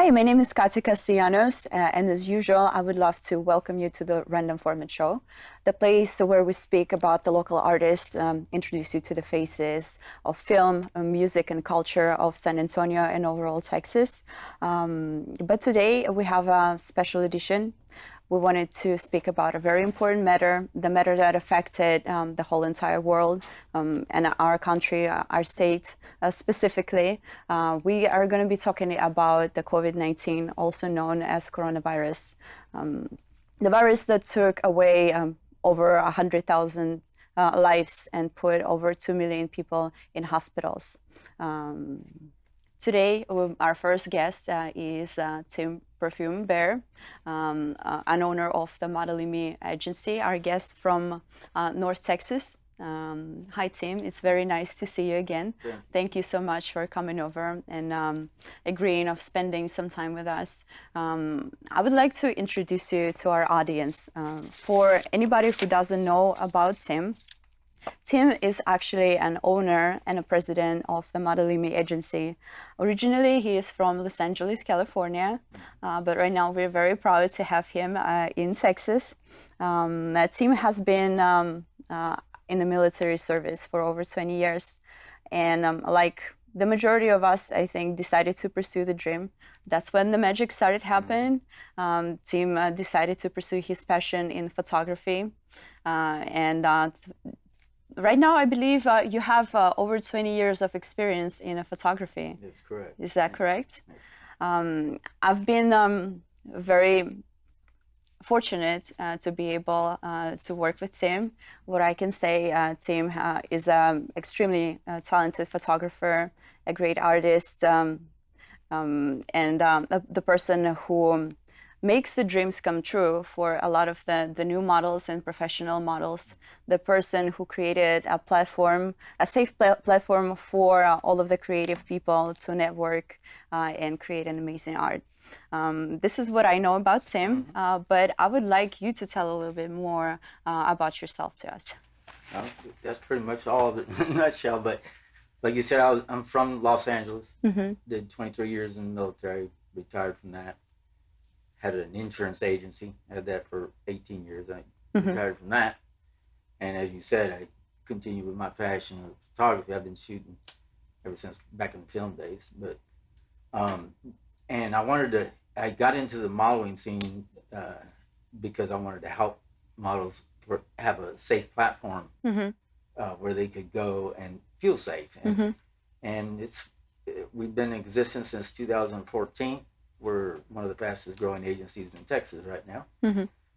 Hi, my name is Katia Castellanos, and as usual, I would love to welcome you to the Random Format Show, the place where we speak about the local artists, introduce you to the faces of film, music, and culture of San Antonio and overall Texas. But today we have a special edition. We wanted to speak about a very important matter, the matter that affected the whole entire world and our country, our state specifically. We are going to be talking about the COVID-19, also known as coronavirus. The virus that took away over 100,000 lives and put over 2 million people in hospitals. Today, our first guest is Tim Prefume Bear, an owner of the Modelemi agency, our guest from North Texas. Hi, Tim. It's very nice to see you again. Yeah. Thank you so much for coming over and agreeing of spending some time with us. I would like to introduce you to our audience. For anybody who doesn't know about Tim, Tim is actually an owner and a president of the Modelemi agency. Originally, he is from Los Angeles, California, but right now we're very proud to have him in Texas. Tim has been in the military service for over 20 years, and like the majority of us, I think, decided to pursue the dream. That's when the magic started happening. Tim decided to pursue his passion in photography, and right now, I believe you have over 20 years of experience in photography. That's correct. Is that correct? I've been very fortunate to be able to work with Tim. What I can say, Tim is an extremely talented photographer, a great artist, and the person who makes the dreams come true for a lot of the new models and professional models. The person who created a platform, a safe platform for all of the creative people to network and create an amazing art. This is what I know about Tim, but I would like you to tell a little bit more about yourself to us. That's pretty much all of it in a nutshell. But like you said, I'm from Los Angeles. Did 23 years in the military, retired from that. Had an insurance agency, had that for 18 years. I retired from that. And as you said, I continue with my passion of photography. I've been shooting ever since back in the film days. But and I got into the modeling scene because I wanted to help models have a safe platform where they could go and feel safe. And we've been in existence since 2014. We're one of the fastest growing agencies in Texas right now.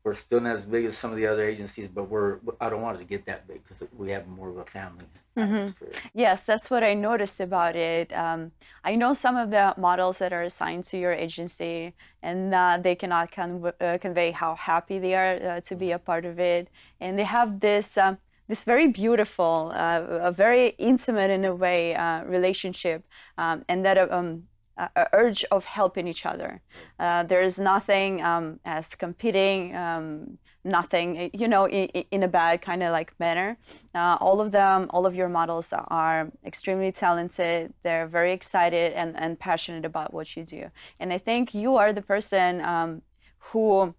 We're still not as big as some of the other agencies, but I don't want it to get that big because we have more of a family atmosphere. Yes, that's what I noticed about it. I know some of the models that are assigned to your agency, and they cannot convey how happy they are to be a part of it. And they have this very beautiful, a very intimate in a way relationship, and that urge of helping each other. There is nothing as competing, nothing, in a bad kind of like manner. All of your models are extremely talented. They're very excited and passionate about what you do. And I think you are the person who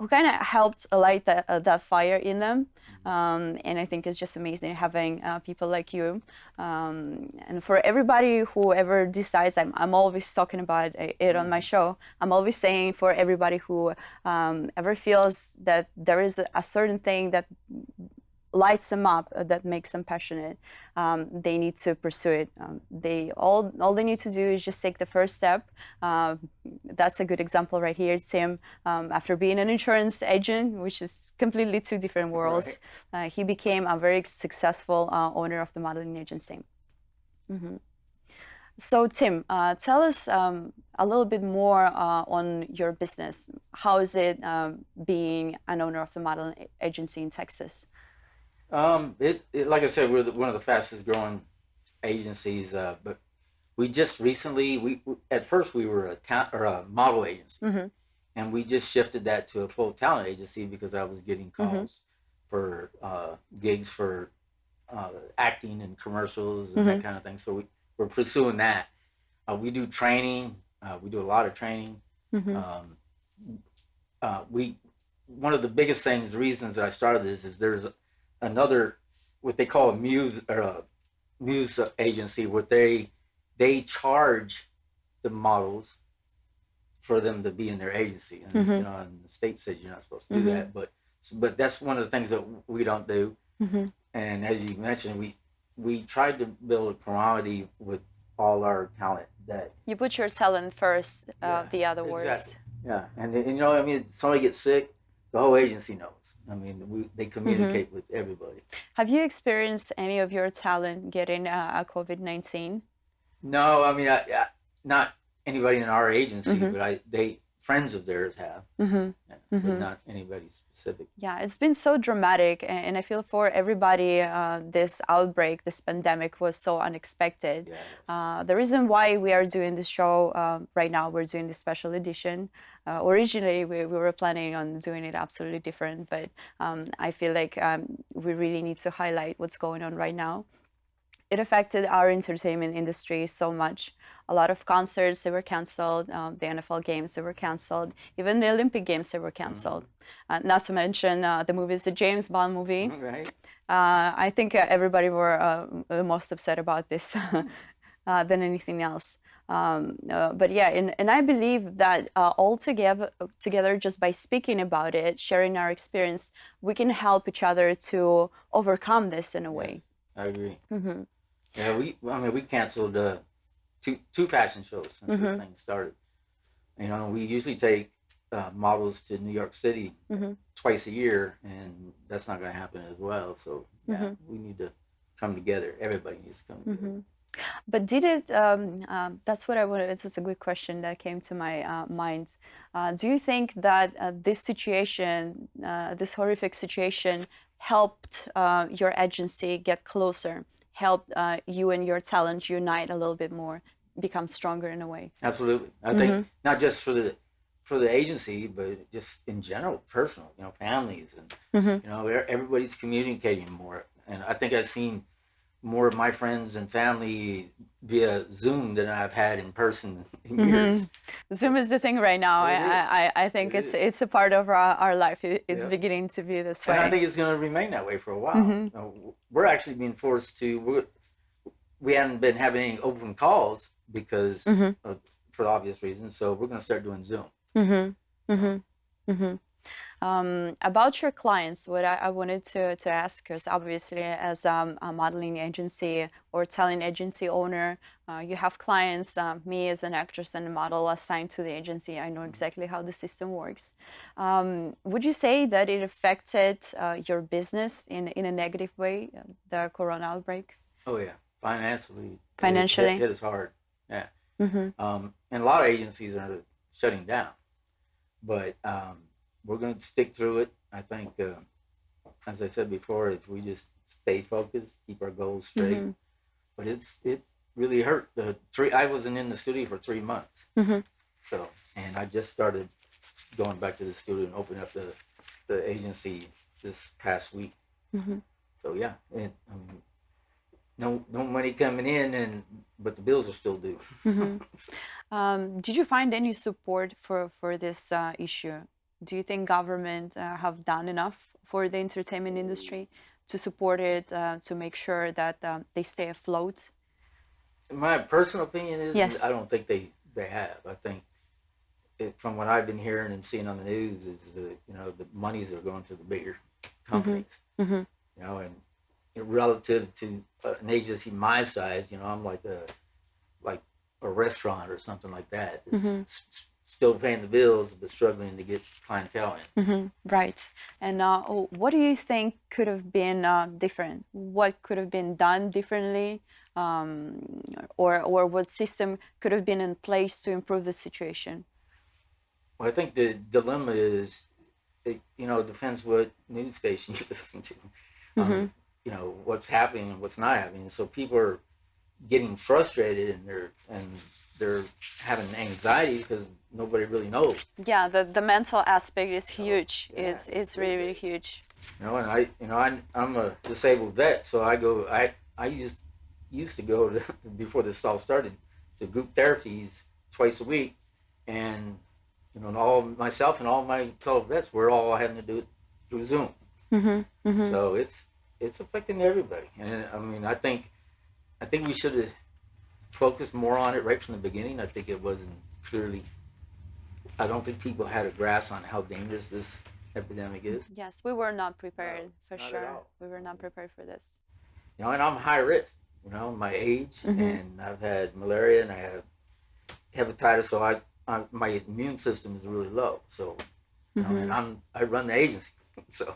kind of helped light that fire in them. And I think it's just amazing having people like you. And for everybody who ever decides, I'm always talking about it on my show, I'm always saying for everybody who ever feels that there is a certain thing that lights them up, that makes them passionate, they need to pursue it. All they need to do is just take the first step. That's a good example right here, Tim. After being an insurance agent, which is completely two different worlds, right, he became a very successful owner of the modeling agency. So Tim, tell us a little bit more on your business. How is it being an owner of the modeling agency in Texas? Like I said, we're one of the fastest growing agencies, but we just recently, at first we were a model agency, and we just shifted that to a full talent agency because I was getting calls for gigs for acting and commercials and that kind of thing. So we're pursuing that. We do training, We do a lot of training. Mm-hmm. Um, we one of the biggest things, the reasons that I started this is there's another what they call a muse agency where they charge the models for them to be in their agency, and Mm-hmm. and the state says you're not supposed to do Mm-hmm. that, but that's one of the things that we don't do. Mm-hmm. And as you mentioned, we tried to build a community with all our talent that You put your talent first, the other words. exactly. Yeah, and I mean, if somebody gets sick, the whole agency knows. I mean, they communicate with everybody. Have you experienced any of your talent getting a COVID-19? No, I mean, not anybody in our agency, Mm-hmm. but they friends of theirs have, Mm-hmm. yeah, but Mm-hmm. not anybody specific. Yeah, it's been so dramatic, and I feel for everybody, this outbreak, this pandemic was so unexpected. Yes. The reason why we are doing this show right now, we're doing this special edition. Originally, we were planning on doing it absolutely different, but I feel like we really need to highlight what's going on right now. It affected our entertainment industry so much. A lot of concerts, they were canceled. The NFL games, they were canceled. Even the Olympic games, they were canceled. Not to mention the movies, the James Bond movie. Right. I think everybody were the most upset about this than anything else. But yeah, and I believe that all together, just by speaking about it, sharing our experience, we can help each other to overcome this in a way. I agree. Mm-hmm. Yeah, we canceled two fashion shows since this thing started. We usually take models to New York City twice a year, and that's not going to happen as well. So yeah, we need to come together. Everybody needs to come together. But did it? That's what I wanted. It's a good question that came to my mind. Do you think that this situation, this horrific situation, helped your agency get closer? Helped you and your talent unite a little bit more, become stronger in a way? Absolutely. I think not just for the agency, but just in general, personal. Families and everybody's communicating more. And I think I've seen more of my friends and family via Zoom than I've had in person in years. Zoom is the thing right now. I think it's a part of our life. It's beginning to be this way. And I think it's going to remain that way for a while. We're actually being forced to. We haven't been having any open calls because for obvious reasons. So we're going to start doing Zoom. About your clients, what I wanted to ask, because obviously as a modeling agency or talent agency owner, you have clients. Me as an actress and a model assigned to the agency, I know exactly how the system works. Would you say that it affected your business in a negative way, the corona outbreak? Oh yeah, financially. Financially? It is hard. Yeah. And a lot of agencies are shutting down, but we're going to stick through it. I think, as I said before, if we just stay focused, keep our goals straight. But it really hurt. I wasn't in the studio for 3 months. So, and I just started going back to the studio and opening up the agency this past week. So yeah, no money coming in, but the bills are still due. Did you find any support for this issue? Do you think government have done enough for the entertainment industry to support it, to make sure that they stay afloat? My personal opinion is, Yes. I don't think they have. I think from what I've been hearing and seeing on the news is the monies are going to the bigger companies. And relative to an agency my size, I'm like a restaurant or something like that. Still paying the bills, but struggling to get clientele in. Right. And what do you think could have been different? What could have been done differently? Or what system could have been in place to improve the situation? Well, I think the dilemma is, it depends what news station you listen to. What's happening and what's not happening. So people are getting frustrated and they're having anxiety because nobody really knows. Yeah, the mental aspect is huge. Yeah, it's really, really huge. And I'm a disabled vet, so I used to go to, before this all started, to group therapies twice a week, and all myself and all my fellow vets, we're all having to do it through Zoom. So it's affecting everybody, and I mean, I think we should have focused more on it right from the beginning. I think it wasn't clearly. I don't think people had a grasp on how dangerous this epidemic is. Yes, we were not prepared, for Not at sure. all. We were not prepared for this. And I'm high risk. My age, and I've had malaria, and I have hepatitis, so my immune system is really low. So, and I run the agency, so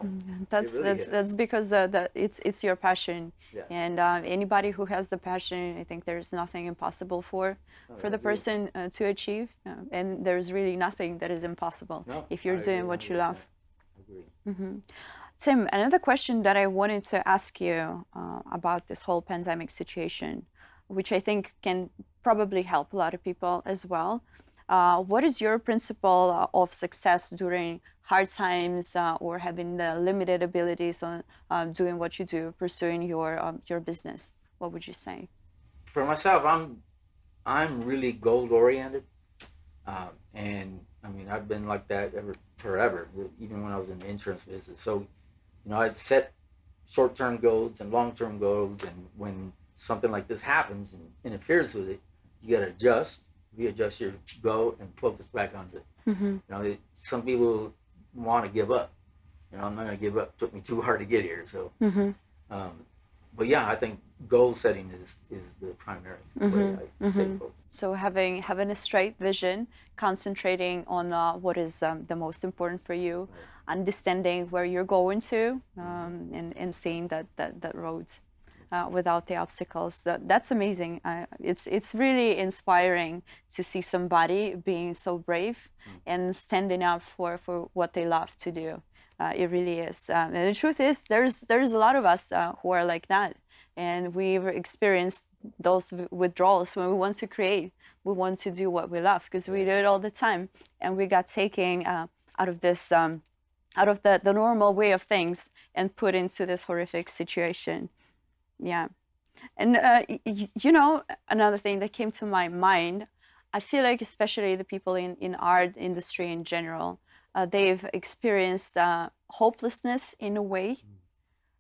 That's because it's your passion, Yeah. and anybody who has the passion, I think there's nothing impossible for the agree. person to achieve, and there's really nothing that is impossible No, if you're I doing agree what you 100%. love. Agree. Tim, another question that I wanted to ask you about this whole pandemic situation, which I think can probably help a lot of people as well. What is your principle of success during hard times or having the limited abilities on doing what you do, pursuing your business? What would you say? For myself, I'm really goal oriented, and I mean I've been like that forever, even when I was in the insurance business. So, I'd set short-term goals and long-term goals, and when something like this happens and interferes with it, you got to adjust, readjust your goal, and focus back on it. Some people want to give up. I'm not going to give up. It took me too hard to get here. So, but yeah, I think goal setting is the primary way I stay focused. So having a straight vision, concentrating on what is the most important for you, understanding where you're going to, and seeing that road without the obstacles. That's amazing. It's really inspiring to see somebody being so brave and standing up for what they love to do. It really is. And the truth is, there's a lot of us who are like that, and we've experienced those withdrawals when we want to create. We want to do what we love because we do it all the time, and we got taken out of this, out of the normal way of things, and put into this horrific situation. Yeah. And another thing that came to my mind, I feel like especially the people in art industry in general, they've experienced hopelessness in a way.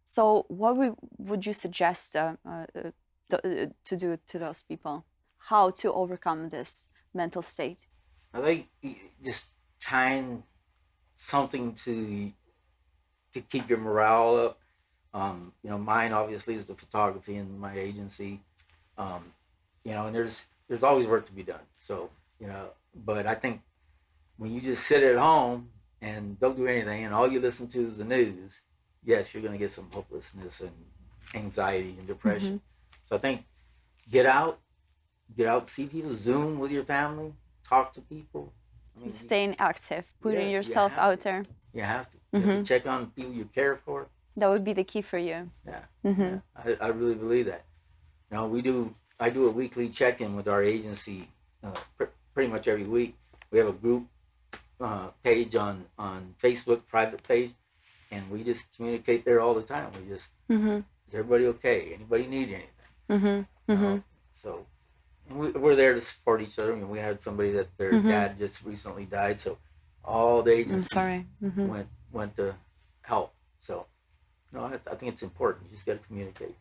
So what would you suggest to do to those people? How to overcome this mental state? I think just tying something to keep your morale up. Mine obviously is the photography and my agency. And there's always work to be done. So, but I think when you just sit at home and don't do anything and all you listen to is the news, yes, you're going to get some hopelessness and anxiety and depression. So I think get out, see people, Zoom with your family, talk to people. Staying active, putting Yes, yourself out there. You have to. You have to check on people you care for. That would be the key for you. Yeah. I really believe that. I do a weekly check-in with our agency pretty much every week. We have a group page on Facebook, private page, and we just communicate there all the time. We just, is everybody okay? Anybody need anything? So, and we're there to support each other. We had somebody that their dad just recently died, so all the agencies went to help. So, I think it's important. You just got to communicate.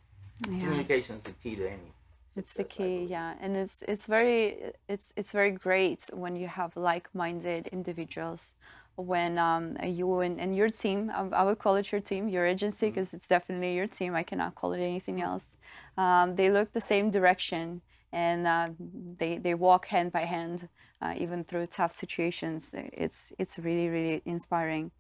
Yeah. Communication is the key to any. It's the key, yeah, and it's very great when you have like-minded individuals. When you and your team, I would call it your team, your agency, because it's definitely your team. I cannot call it anything else. They look the same direction, and they walk hand by hand, even through tough situations. It's really, really inspiring.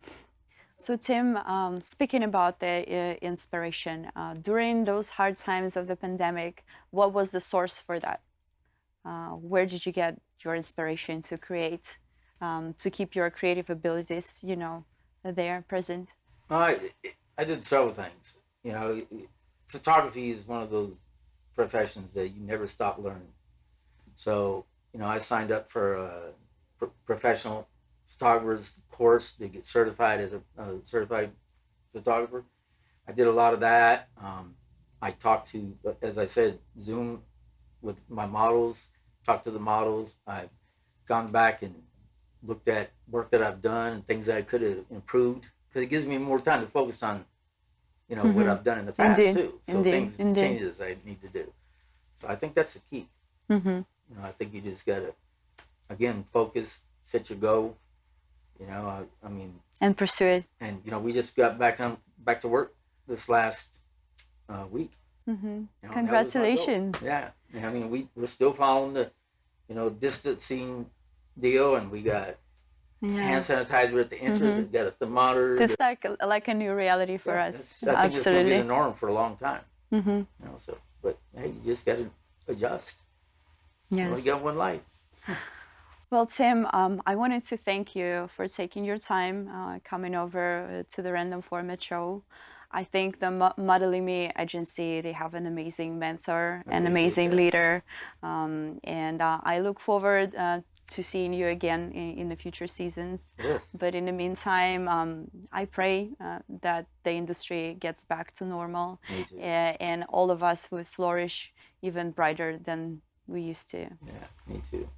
So Tim, speaking about the inspiration, during those hard times of the pandemic, what was the source for that? Where did you get your inspiration to create, to keep your creative abilities, there present? I did several things. Photography is one of those professions that you never stop learning. So, I signed up for a professional photographer's course to get certified as a certified photographer. I did a lot of that. I talked to, as I said, Zoom with my models, talked to the models. I gone back and looked at work that I've done and things that I could have improved, because it gives me more time to focus on, you know, what I've done in the past Indeed. too. So Indeed. things, changes I need to do. So I think that's the key. You know, I think you just gotta, again, focus, set your goal. You know, I mean, and pursue it. And you know, we just got back to work this last week. You know, Congratulations. Yeah, I mean, we're still following the, you know, distancing deal, and we got hand sanitizer at the entrance. We got a thermometer. It's like a new reality for us. I think it's going to be the norm for a long time. You know, so, but hey, you just got to adjust. Yes. You only got one life. Well, Tim, I wanted to thank you for taking your time coming over to the Random Format show. I think the Modelemi agency, they have an amazing mentor, an amazing leader, and I look forward to seeing you again in the future seasons. Yes. But in the meantime, I pray that the industry gets back to normal, and all of us would flourish even brighter than we used to. Yeah, me too.